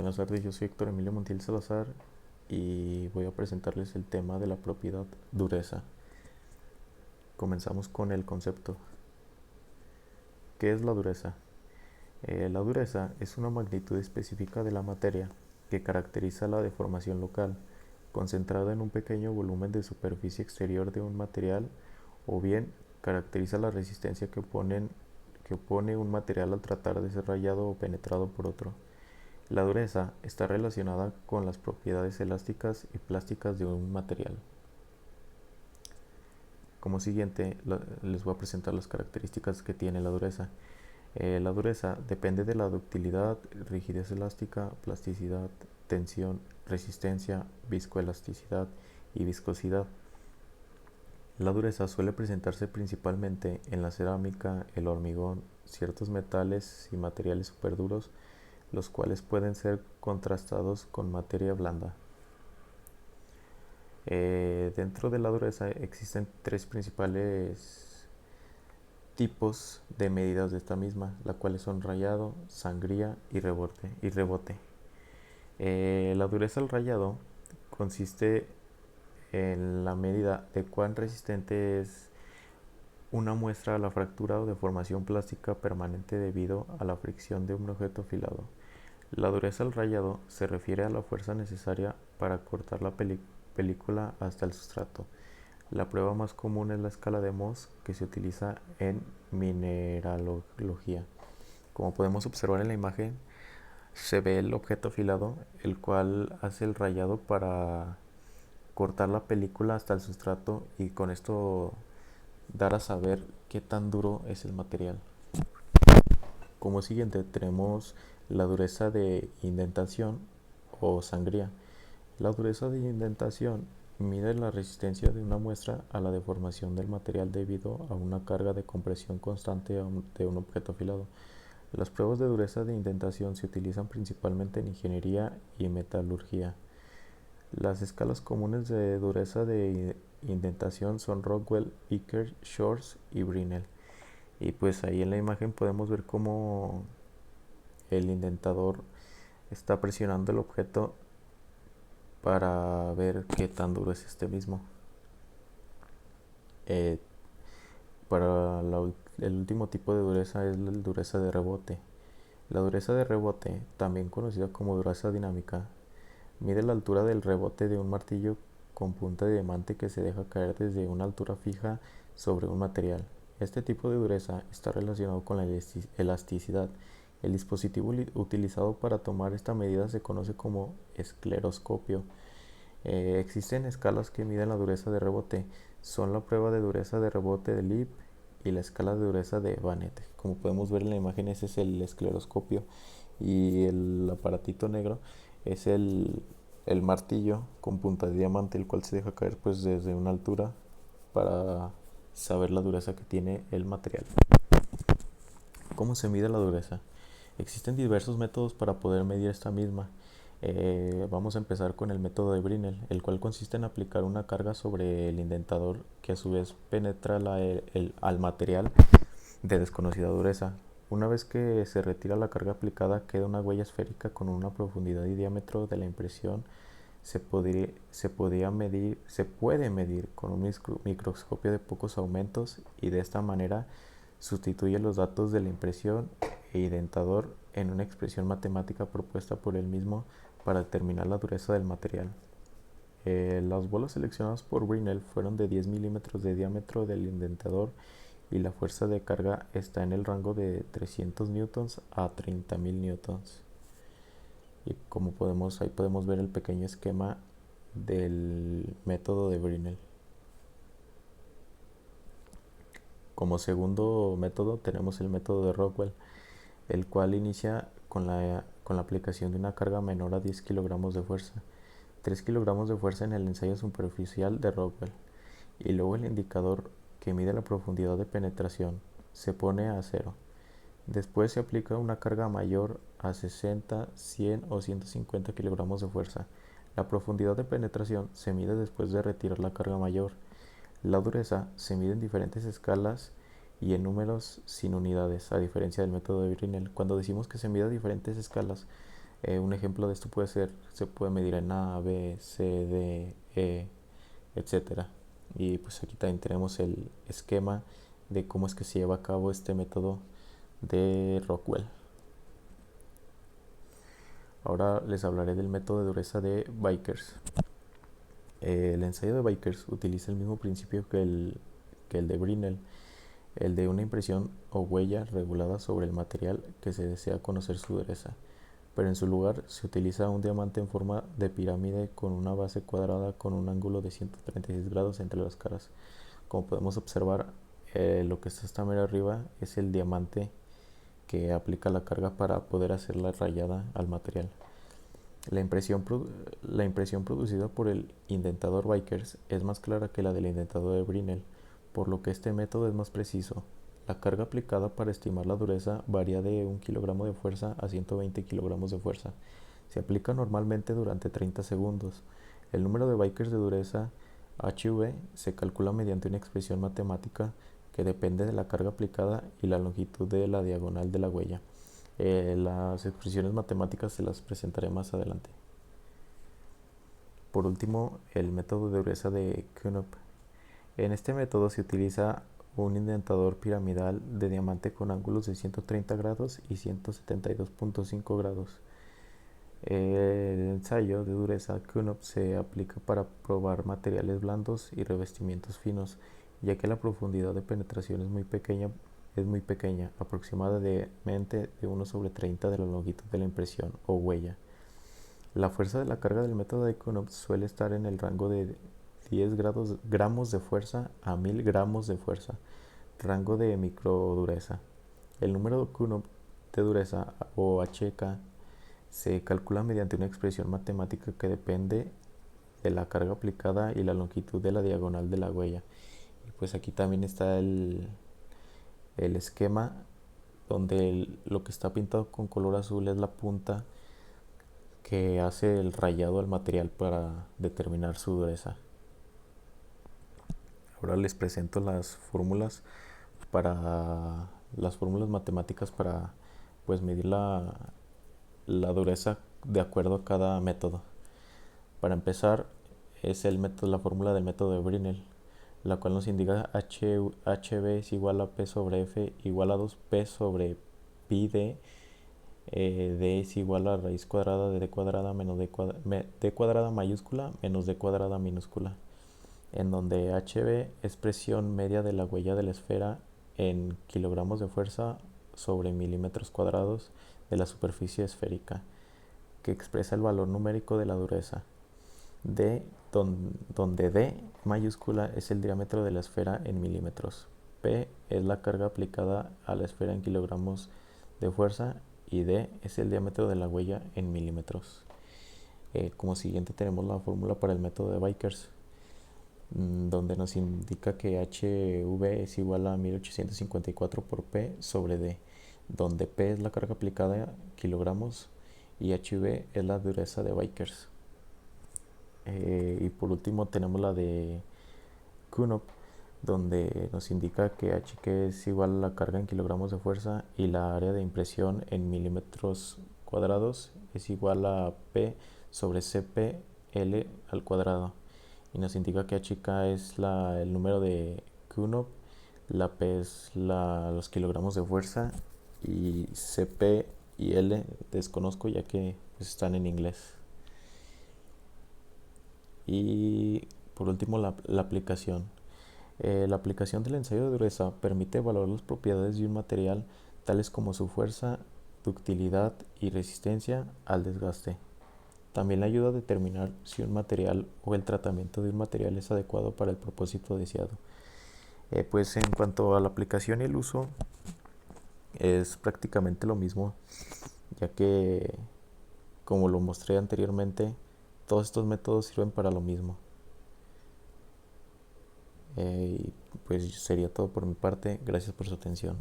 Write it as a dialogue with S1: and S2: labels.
S1: Buenas tardes, yo soy Héctor Emilio Montiel Salazar y voy a presentarles el tema de la propiedad dureza. Comenzamos con el concepto. ¿Qué es la dureza? La dureza es una magnitud específica de la materia que caracteriza la deformación local, concentrada en un pequeño volumen de superficie exterior de un material, o bien caracteriza la resistencia que opone un material al tratar de ser rayado o penetrado por otro. La dureza está relacionada con las propiedades elásticas y plásticas de un material. Como siguiente, les voy a presentar las características que tiene la dureza. La dureza depende de la ductilidad, rigidez elástica, plasticidad, tensión, resistencia, viscoelasticidad y viscosidad. La dureza suele presentarse principalmente en la cerámica, el hormigón, ciertos metales y materiales superduros, los cuales pueden ser contrastados con materia blanda. Dentro de la dureza existen tres principales tipos de medidas de esta misma, las cuales son rayado, sangría y rebote. La dureza al rayado consiste en la medida de cuán resistente es una muestra a la fractura o deformación plástica permanente debido a la fricción de un objeto afilado. La dureza al rayado se refiere a la fuerza necesaria para cortar la película hasta el sustrato. La prueba más común es la escala de Mohs, que se utiliza en mineralogía. Como podemos observar en la imagen, se ve el objeto afilado, el cual hace el rayado para cortar la película hasta el sustrato y con esto dar a saber qué tan duro es el material. Como siguiente tenemos la dureza de indentación o sangría. La dureza de indentación mide la resistencia de una muestra a la deformación del material debido a una carga de compresión constante de un objeto afilado. Las pruebas de dureza de indentación se utilizan principalmente en ingeniería y metalurgia. Las escalas comunes de dureza de indentación son Rockwell, Iker, Shores y Brinell. Y pues ahí en la imagen podemos ver cómo el indentador está presionando el objeto para ver qué tan duro es este mismo. Eh, el último tipo de dureza es la dureza de rebote. La dureza de rebote, también conocida como dureza dinámica, mide la altura del rebote de un martillo con punta de diamante que se deja caer desde una altura fija sobre un material. Este tipo de dureza está relacionado con la elasticidad. El dispositivo utilizado para tomar esta medida se conoce como escleroscopio. Existen escalas que miden la dureza de rebote. Son la prueba de dureza de rebote de Lieb y la escala de dureza de Vanette. Como podemos ver en la imagen, ese es el escleroscopio y el aparatito negro es el martillo con punta de diamante, el cual se deja caer pues desde una altura para saber la dureza que tiene el material. ¿Cómo se mide la dureza? Existen diversos métodos para poder medir esta misma. Vamos a empezar con el método de Brinell, el cual consiste en aplicar una carga sobre el indentador que a su vez penetra al material de desconocida dureza. Una vez que se retira la carga aplicada, queda una huella esférica con una profundidad y diámetro de la impresión. Se puede medir con un microscopio de pocos aumentos y de esta manera sustituye los datos de la impresión e indentador en una expresión matemática propuesta por él mismo para determinar la dureza del material. Las bolas seleccionadas por Brinell fueron de 10 milímetros de diámetro del indentador y la fuerza de carga está en el rango de 300 newtons a 30.000 newtons. Y ahí podemos ver el pequeño esquema del método de Brinell. Como segundo método tenemos el método de Rockwell, el cual inicia con la aplicación de una carga menor a 10 kilogramos de fuerza, 3 kilogramos de fuerza en el ensayo superficial de Rockwell, y luego el indicador que mide la profundidad de penetración se pone a cero. Después se aplica una carga mayor a 60, 100 o 150 kilogramos de fuerza. La profundidad de penetración se mide después de retirar la carga mayor. La dureza se mide en diferentes escalas y en números sin unidades, a diferencia del método de Brinell. Cuando decimos que se mide a diferentes escalas, Un ejemplo de esto se puede medir en A, B, C, D, E, etcétera. Y pues aquí también tenemos el esquema de cómo es que se lleva a cabo este método de Rockwell. Ahora les hablaré del método de dureza de Vickers. El ensayo de Vickers utiliza el mismo principio que el de Brinell, el de una impresión o huella regulada sobre el material que se desea conocer su dureza, pero en su lugar se utiliza un diamante en forma de pirámide con una base cuadrada con un ángulo de 136 grados entre las caras. Como podemos observar, lo que está hasta mero arriba es el diamante que aplica la carga para poder hacer la rayada al material. La impresión, la impresión producida por el indentador Vickers es más clara que la del indentador de Brinell, por lo que este método es más preciso. La carga aplicada para estimar la dureza varía de 1 kg de fuerza a 120 kg de fuerza. Se aplica normalmente durante 30 segundos. El número de Vickers de dureza HV se calcula mediante una expresión matemática que depende de la carga aplicada y la longitud de la diagonal de la huella. Las expresiones matemáticas se las presentaré más adelante. Por último, el método de dureza de Kuhnop. En este método se utiliza un indentador piramidal de diamante con ángulos de 130 grados y 172.5 grados. El ensayo de dureza Kuhnop se aplica para probar materiales blandos y revestimientos finos, ya que la profundidad de penetración es muy pequeña, aproximadamente de 1/30 de la longitud de la impresión o huella. La fuerza de la carga del método de Kuhnop suele estar en el rango de 10 gramos de fuerza a 1000 gramos de fuerza, rango de microdureza. El número de Kuhnop de dureza o HK se calcula mediante una expresión matemática que depende de la carga aplicada y la longitud de la diagonal de la huella. Y pues aquí también está el esquema donde lo que está pintado con color azul es la punta que hace el rayado al material para determinar su dureza. Ahora les presento las fórmulas matemáticas para pues medir la dureza de acuerdo a cada método. Para empezar, es la fórmula del método de Brinell, la cual nos indica HV es igual a P sobre F igual a 2P sobre pi D. D es igual a raíz cuadrada de D cuadrada menos D cuadrada mayúscula menos D cuadrada minúscula, en donde HV es presión media de la huella de la esfera en kilogramos de fuerza sobre milímetros cuadrados de la superficie esférica, que expresa el valor numérico de la dureza. D, donde D mayúscula es el diámetro de la esfera en milímetros. P es la carga aplicada a la esfera en kilogramos de fuerza y D es el diámetro de la huella en milímetros. Como siguiente tenemos la fórmula para el método de Vickers, donde nos indica que HV es igual a 1854 por P sobre D, donde P es la carga aplicada en kilogramos y HV es la dureza de Vickers. Y por último tenemos la de Kuhnop, donde nos indica que HK es igual a la carga en kilogramos de fuerza y la área de impresión en milímetros cuadrados es igual a P sobre CPL al cuadrado. Y nos indica que HK es el número de Kuhnop, la P es los kilogramos de fuerza y CP y L desconozco ya que pues, están en inglés. Y por último la aplicación. La aplicación del ensayo de dureza permite evaluar las propiedades de un material tales como su fuerza, ductilidad y resistencia al desgaste. También le ayuda a determinar si un material o el tratamiento de un material es adecuado para el propósito deseado. Pues en cuanto a la aplicación y el uso es prácticamente lo mismo, ya que como lo mostré anteriormente, todos estos métodos sirven para lo mismo. Y pues sería todo por mi parte. Gracias por su atención.